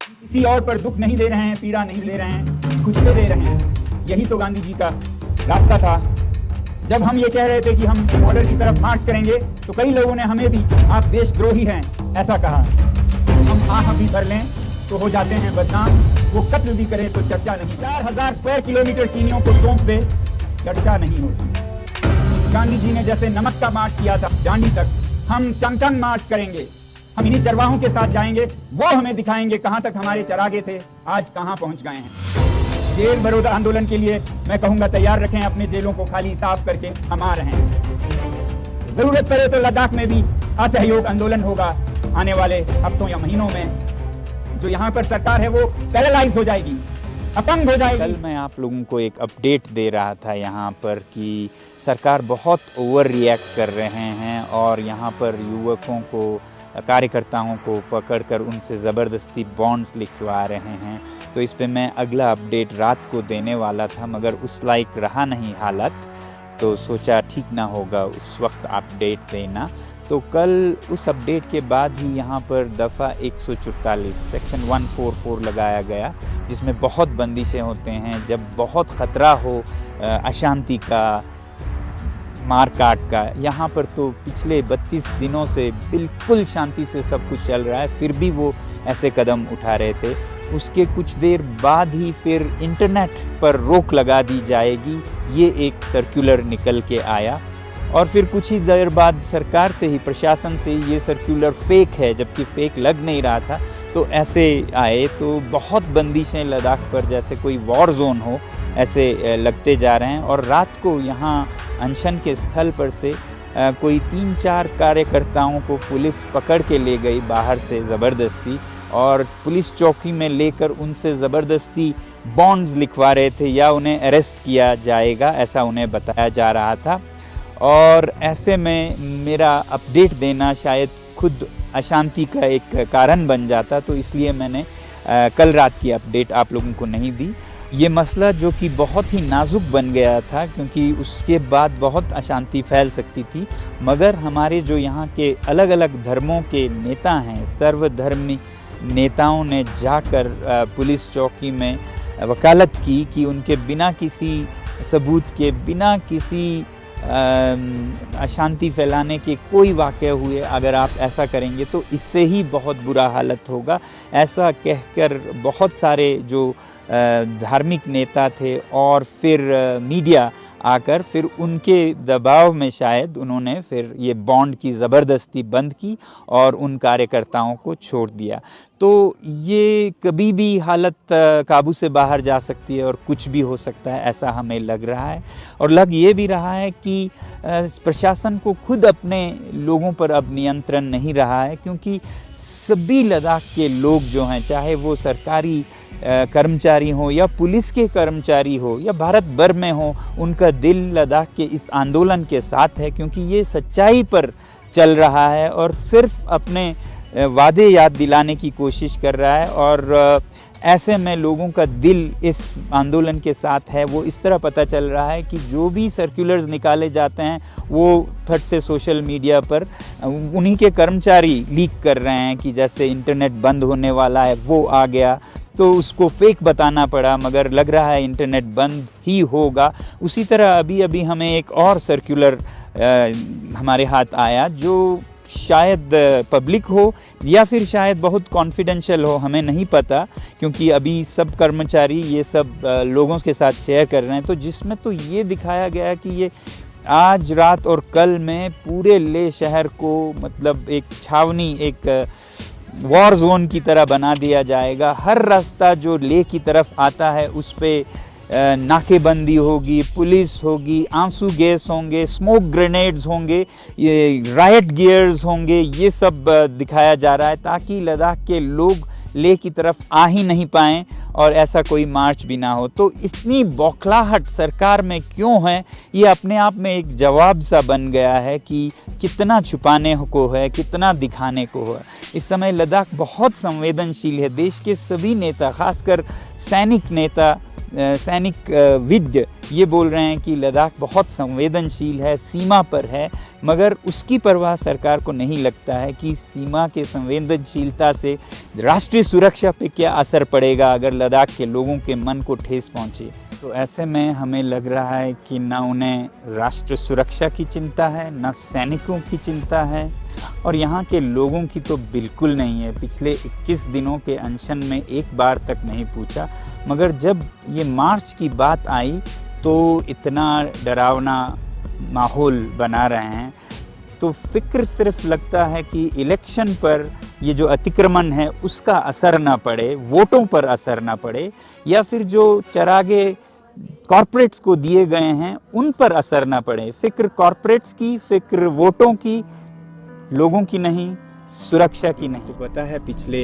किसी और पर दुख नहीं दे रहे हैं, पीड़ा नहीं दे रहे हैं, खुद को दे रहे हैं। यही तो गांधी जी का रास्ता था। जब हम ये कह रहे थे कि हम बॉर्डर की तरफ मार्च करेंगे तो कई लोगों ने हमें भी आप देशद्रोही हैं ऐसा कहा। हम आह भी भर लें तो हो जाते हैं बदनाम, वो कत्ल भी करें तो चर्चा नहीं। 4000 स्क्वायर किलोमीटर चीनियों को सौंप दे, चर्चा नहीं होती। गांधी जी ने जैसे नमक का मार्च किया था दांडी तक, हम चंगचंग मार्च करेंगे। हम इन्हीं चरवाहों के साथ जाएंगे, वो हमें दिखाएंगे कहां तक हमारे चरागे थे, आज कहां पहुंच गए हैं। जेल बरोदा आंदोलन के लिए मैं कहूंगा तैयार रखें अपने जेलों को खाली साफ करके, हम आ रहे हैं। जरूरत पड़े तो लद्दाख में भी असहयोग आंदोलन होगा आने वाले हफ्तों या महीनों में। जो यहाँ पर सरकार है वो पैरालाइज हो जाएगी, अपंग हो जाएगी। कल मैं आप लोगों को एक अपडेट दे रहा था यहाँ पर कि सरकार बहुत ओवर रिएक्ट कर रहे हैं और यहाँ पर युवकों को, कार्यकर्ताओं को पकड़कर उनसे ज़बरदस्ती बॉन्ड्स लिखवा रहे हैं। तो इस पे मैं अगला अपडेट रात को देने वाला था, मगर उस लायक रहा नहीं हालत, तो सोचा ठीक ना होगा उस वक्त अपडेट देना। तो कल उस अपडेट के बाद ही यहाँ पर दफ़ा 144 सेक्शन 144 लगाया गया, जिसमें बहुत बंदिशें होते हैं। जब बहुत ख़तरा हो अशांति का, मारकाट का, यहाँ पर तो पिछले 32 दिनों से बिल्कुल शांति से सब कुछ चल रहा है, फिर भी वो ऐसे कदम उठा रहे थे। उसके कुछ देर बाद ही फिर इंटरनेट पर रोक लगा दी जाएगी, ये एक सर्कुलर निकल के आया। और फिर कुछ ही देर बाद सरकार से ही, प्रशासन से ही ये सर्कुलर फेक है, जबकि फेक लग नहीं रहा था। तो ऐसे आए तो बहुत बंदिशें लद्दाख पर जैसे कोई वॉर जोन हो ऐसे लगते जा रहे हैं। और रात को यहाँ अनशन के स्थल पर से कोई 3-4 कार्यकर्ताओं को पुलिस पकड़ के ले गई बाहर से ज़बरदस्ती, और पुलिस चौकी में लेकर उनसे ज़बरदस्ती बॉन्ड्स लिखवा रहे थे या उन्हें अरेस्ट किया जाएगा, ऐसा उन्हें बताया जा रहा था। और ऐसे में मेरा अपडेट देना शायद खुद अशांति का एक कारण बन जाता, तो इसलिए मैंने कल रात की अपडेट आप लोगों को नहीं दी। ये मसला जो कि बहुत ही नाजुक बन गया था, क्योंकि उसके बाद बहुत अशांति फैल सकती थी, मगर हमारे जो यहाँ के अलग अलग धर्मों के नेता हैं, सर्वधर्मी नेताओं ने जाकर पुलिस चौकी में वकालत की कि उनके बिना किसी सबूत के, बिना किसी अशांति फैलाने के कोई वाक़या हुए, अगर आप ऐसा करेंगे तो इससे ही बहुत बुरा हालत होगा। ऐसा कहकर बहुत सारे जो धार्मिक नेता थे और फिर मीडिया आकर फिर उनके दबाव में शायद उन्होंने फिर ये बॉन्ड की ज़बरदस्ती बंद की और उन कार्यकर्ताओं को छोड़ दिया। तो ये कभी भी हालत काबू से बाहर जा सकती है और कुछ भी हो सकता है, ऐसा हमें लग रहा है। और लग ये भी रहा है कि प्रशासन को खुद अपने लोगों पर अब नियंत्रण नहीं रहा है, क्योंकि सभी लद्दाख के लोग जो हैं, चाहे वो सरकारी कर्मचारी हो या पुलिस के कर्मचारी हो या भारत भर में हो, उनका दिल लद्दाख के इस आंदोलन के साथ है, क्योंकि ये सच्चाई पर चल रहा है और सिर्फ अपने वादे याद दिलाने की कोशिश कर रहा है। और ऐसे में लोगों का दिल इस आंदोलन के साथ है। वो इस तरह पता चल रहा है कि जो भी सर्कुलर्स निकाले जाते हैं वो फट से सोशल मीडिया पर उन्हीं के कर्मचारी लीक कर रहे हैं कि जैसे इंटरनेट बंद होने वाला है, वो आ गया तो उसको फेक बताना पड़ा, मगर लग रहा है इंटरनेट बंद ही होगा। उसी तरह अभी अभी हमें एक और सर्कुलर हमारे हाथ आया जो शायद पब्लिक हो या फिर शायद बहुत कॉन्फिडेंशियल हो, हमें नहीं पता, क्योंकि अभी सब कर्मचारी ये सब लोगों के साथ शेयर कर रहे हैं। तो जिसमें तो ये दिखाया गया कि ये आज रात और कल में पूरे लेह शहर को मतलब एक छावनी, एक वॉर जोन की तरह बना दिया जाएगा। हर रास्ता जो लेह की तरफ आता है उस पर नाकेबंदी होगी, पुलिस होगी, आंसू गैस होंगे, स्मोक ग्रेनेड्स होंगे, ये राइट गियर्स होंगे, ये सब दिखाया जा रहा है ताकि लद्दाख के लोग लेह की तरफ आ ही नहीं पाएँ और ऐसा कोई मार्च भी ना हो। तो इतनी बौखलाहट सरकार में क्यों है, ये अपने आप में एक जवाब सा बन गया है कि कितना छुपाने को है, कितना दिखाने को है। इस समय लद्दाख बहुत संवेदनशील है। देश के सभी नेता, खासकर सैनिक नेता सैनिक विद ये बोल रहे हैं कि लद्दाख बहुत संवेदनशील है, सीमा पर है, मगर उसकी परवाह सरकार को नहीं लगता है कि सीमा के संवेदनशीलता से राष्ट्रीय सुरक्षा पे क्या असर पड़ेगा अगर लद्दाख के लोगों के मन को ठेस पहुंचे। तो ऐसे में हमें लग रहा है कि ना उन्हें राष्ट्र सुरक्षा की चिंता है, ना सैनिकों की चिंता है, और यहाँ के लोगों की तो बिल्कुल नहीं है। पिछले 21 दिनों के अनशन में एक बार तक नहीं पूछा, मगर जब ये मार्च की बात आई तो इतना डरावना माहौल बना रहे हैं। तो फिक्र सिर्फ लगता है कि इलेक्शन पर ये जो अतिक्रमण है उसका असर ना पड़े, वोटों पर असर ना पड़े, या फिर जो चरागे कॉरपोरेट्स को दिए गए हैं उन पर असर ना पड़े। फिक्र कॉरपोरेट्स की, फिक्र वोटों की, लोगों की नहीं, सुरक्षा की नहीं। तो पता है पिछले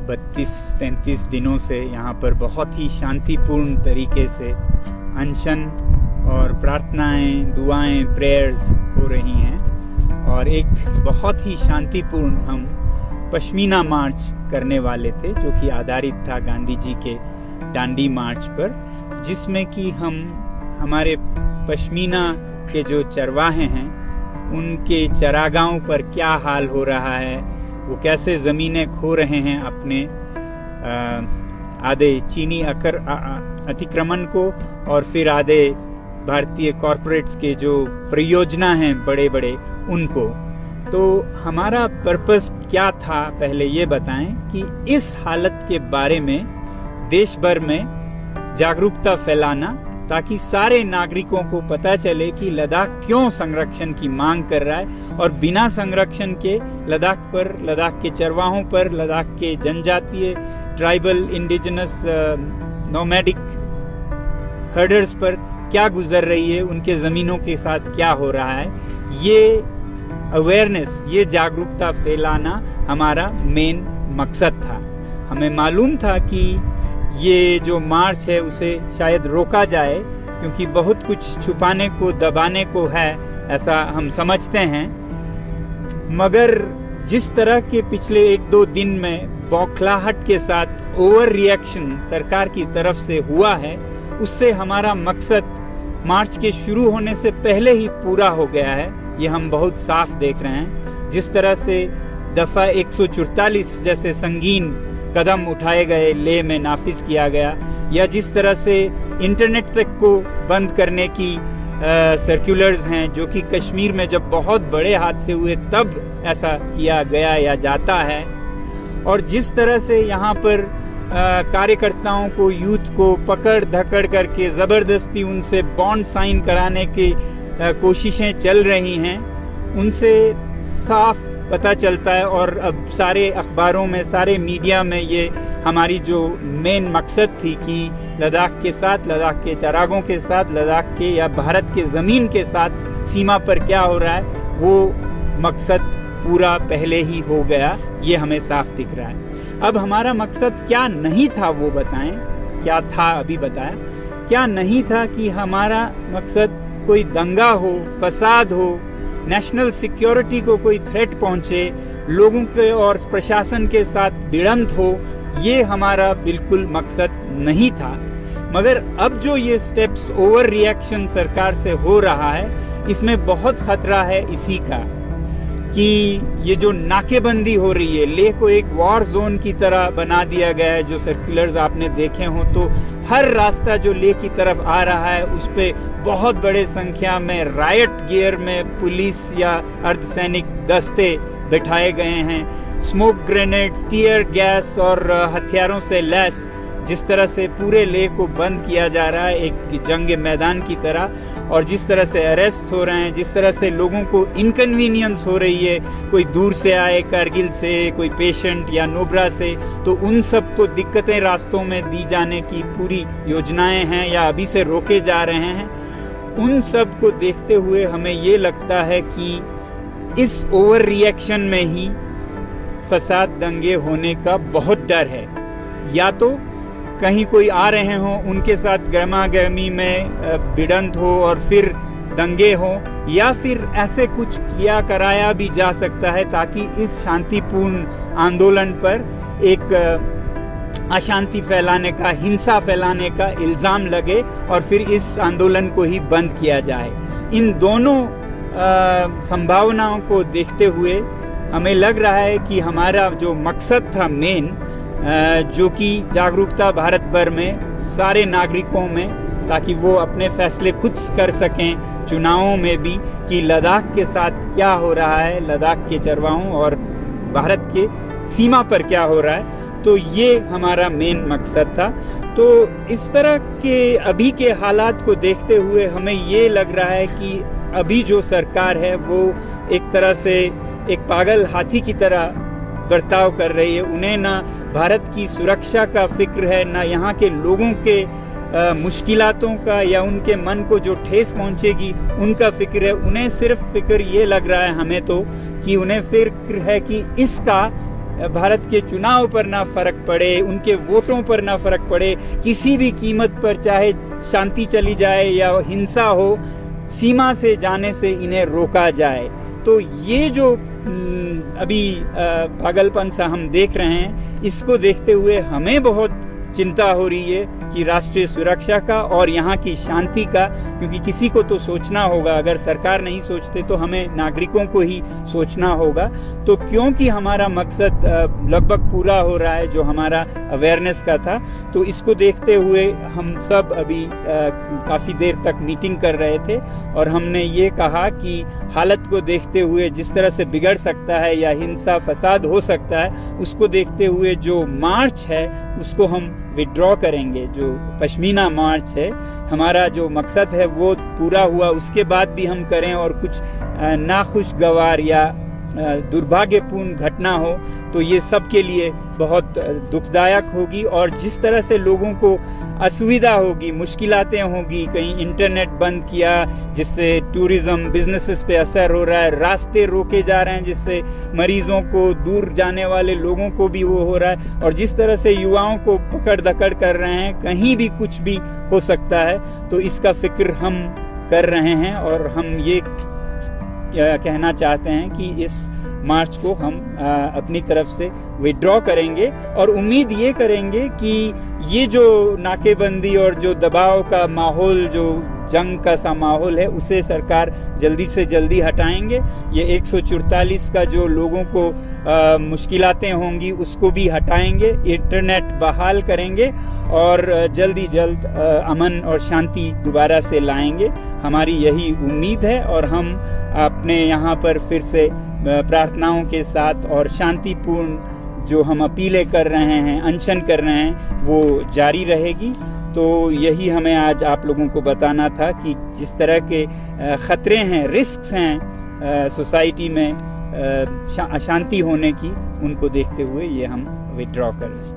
32-33 दिनों से यहाँ पर बहुत ही शांतिपूर्ण तरीके से अनशन और प्रार्थनाएं, दुआएं, प्रेयर्स हो रही हैं, और एक बहुत ही शांतिपूर्ण हम पश्मीना मार्च करने वाले थे जो कि आधारित था गांधी जी के डांडी मार्च पर, जिसमें कि हम हमारे पश्मीना के जो चरवाहे हैं उनके चरागाहों पर क्या हाल हो रहा है, वो कैसे ज़मीनें खो रहे हैं अपने आधे चीनी अतिक्रमण को, और फिर आधे भारतीय कॉरपोरेट्स के जो परियोजना हैं बड़े बड़े उनको। तो हमारा पर्पस क्या था पहले ये बताएं कि इस हालत के बारे में देश भर में जागरूकता फैलाना, ताकि सारे नागरिकों को पता चले कि लद्दाख क्यों संरक्षण की मांग कर रहा है, और बिना संरक्षण के लद्दाख पर, लद्दाख के चरवाहों पर, लद्दाख के जनजातीय, ट्राइबल, इंडिजिनस, नोमैडिक हर्डर्स पर क्या गुजर रही है, उनके ज़मीनों के साथ क्या हो रहा है। ये अवेयरनेस, ये जागरूकता फैलाना हमारा मेन मकसद था। हमें मालूम था कि ये जो मार्च है उसे शायद रोका जाए, क्योंकि बहुत कुछ छुपाने को, दबाने को है, ऐसा हम समझते हैं। मगर जिस तरह के पिछले 1-2 दिन में बौखलाहट के साथ ओवर रिएक्शन सरकार की तरफ से हुआ है, उससे हमारा मकसद मार्च के शुरू होने से पहले ही पूरा हो गया है। ये हम बहुत साफ देख रहे हैं। जिस तरह से दफ़ा 144 जैसे संगीन कदम उठाए गए, लेह में नाफिज किया गया, या जिस तरह से इंटरनेट तक को बंद करने की सर्कुलर्स हैं, जो कि कश्मीर में जब बहुत बड़े हादसे हुए तब ऐसा किया गया या जाता है, और जिस तरह से यहाँ पर कार्यकर्ताओं को, यूथ को पकड़ धकड़ करके ज़बरदस्ती उनसे बॉन्ड साइन कराने की कोशिशें चल रही हैं, उनसे साफ पता चलता है। और अब सारे अखबारों में, सारे मीडिया में ये हमारी जो मेन मकसद थी कि लद्दाख के साथ, लद्दाख के चरागों के साथ, लद्दाख के या भारत के ज़मीन के साथ सीमा पर क्या हो रहा है, वो मकसद पूरा पहले ही हो गया, ये हमें साफ दिख रहा है। अब हमारा मकसद क्या नहीं था वो बताएं, क्या था अभी बताया। क्या नहीं था कि हमारा मकसद कोई दंगा हो, फसाद हो, नेशनल सिक्योरिटी को कोई थ्रेट पहुंचे, लोगों के और प्रशासन के साथ भिड़ंत हो, ये हमारा बिल्कुल मकसद नहीं था। मगर अब जो ये स्टेप्स, ओवर रिएक्शन सरकार से हो रहा है, इसमें बहुत खतरा है इसी का कि ये जो नाकेबंदी हो रही है, लेह को एक वॉर जोन की तरह बना दिया गया है। जो सर्कुलर्स आपने देखे हो तो हर रास्ता जो लेह की तरफ आ रहा है उस पे बहुत बड़े संख्या में रायट गियर में पुलिस या अर्धसैनिक दस्ते बिठाए गए हैं। स्मोक ग्रेनेड्स, टीयर गैस और हथियारों से लैस जिस तरह से पूरे लेह को बंद किया जा रहा है एक जंग मैदान की तरह, और जिस तरह से अरेस्ट हो रहे हैं, जिस तरह से लोगों को इनकन्वीनियंस हो रही है, कोई दूर से आए कारगिल से, कोई पेशेंट या नुब्रा से, तो उन सब को दिक्कतें रास्तों में दी जाने की पूरी योजनाएं हैं या अभी से रोके जा रहे हैं। उन सब को देखते हुए हमें ये लगता है कि इस ओवर रिएक्शन में ही फसाद, दंगे होने का बहुत डर है। या तो कहीं कोई आ रहे हों, उनके साथ गर्मा गर्मी में भिड़ंत हो और फिर दंगे हों, या फिर ऐसे कुछ किया कराया भी जा सकता है ताकि इस शांतिपूर्ण आंदोलन पर एक अशांति फैलाने का, हिंसा फैलाने का इल्ज़ाम लगे और फिर इस आंदोलन को ही बंद किया जाए। इन दोनों संभावनाओं को देखते हुए हमें लग रहा है कि हमारा जो मकसद था मेन, जो कि जागरूकता भारत भर में सारे नागरिकों में, ताकि वो अपने फैसले खुद कर सकें चुनावों में भी कि लद्दाख के साथ क्या हो रहा है, लद्दाख के चरवाहों और भारत के सीमा पर क्या हो रहा है, तो ये हमारा मेन मकसद था। तो इस तरह के अभी के हालात को देखते हुए हमें ये लग रहा है कि अभी जो सरकार है वो एक तरह से एक पागल हाथी की तरह बर्ताव कर रही है। उन्हें ना भारत की सुरक्षा का फिक्र है, ना यहाँ के लोगों के मुश्किलातों का या उनके मन को जो ठेस पहुँचेगी उनका फिक्र है। उन्हें सिर्फ फिक्र ये लग रहा है हमें तो कि उन्हें फिक्र है कि इसका भारत के चुनाव पर ना फर्क पड़े, उनके वोटों पर ना फर्क पड़े, किसी भी कीमत पर चाहे शांति चली जाए या हिंसा हो, सीमा से जाने से इन्हें रोका जाए। तो ये जो अभी पागलपन सा हम देख रहे हैं, इसको देखते हुए हमें बहुत चिंता हो रही है कि राष्ट्रीय सुरक्षा का और यहाँ की शांति का, क्योंकि किसी को तो सोचना होगा। अगर सरकार नहीं सोचते तो हमें नागरिकों को ही सोचना होगा। तो क्योंकि हमारा मकसद लगभग पूरा हो रहा है जो हमारा अवेयरनेस का था, तो इसको देखते हुए हम सब अभी काफ़ी देर तक मीटिंग कर रहे थे और हमने ये कहा कि हालत को देखते हुए जिस तरह से बिगड़ सकता है या हिंसा फसाद हो सकता है, उसको देखते हुए जो मार्च है उसको हम विड्रॉ करेंगे। जो पश्मीना मार्च है, हमारा जो मकसद है वो पूरा हुआ, उसके बाद भी हम करें और कुछ नाखुशगवार या दुर्भाग्यपूर्ण घटना हो तो ये सब के लिए बहुत दुखदायक होगी। और जिस तरह से लोगों को असुविधा होगी, मुश्किलातें होगी, कहीं इंटरनेट बंद किया जिससे टूरिज्म बिजनेसेस पे असर हो रहा है, रास्ते रोके जा रहे हैं जिससे मरीजों को, दूर जाने वाले लोगों को भी वो हो रहा है, और जिस तरह से युवाओं को पकड़ दकड़ कर रहे हैं, कहीं भी कुछ भी हो सकता है, तो इसका फिक्र हम कर रहे हैं। और हम ये कहना चाहते हैं कि इस मार्च को हम अपनी तरफ से विड्रॉ करेंगे और उम्मीद ये करेंगे कि ये जो नाकेबंदी और जो दबाव का माहौल, जो जंग का सा माहौल है, उसे सरकार जल्दी से जल्दी हटाएंगे। ये 144 का जो लोगों को मुश्किलातें होंगी उसको भी हटाएंगे, इंटरनेट बहाल करेंगे और जल्दी जल्द अमन और शांति दोबारा से लाएंगे। हमारी यही उम्मीद है और हम अपने यहाँ पर फिर से प्रार्थनाओं के साथ और शांतिपूर्ण जो हम अपीलें कर रहे हैं, अनशन कर रहे हैं, वो जारी रहेगी। तो यही हमें आज आप लोगों को बताना था कि जिस तरह के ख़तरे हैं, रिस्क हैं सोसाइटी में अशांति होने की, उनको देखते हुए ये हम विड्रॉ कर रहे हैं।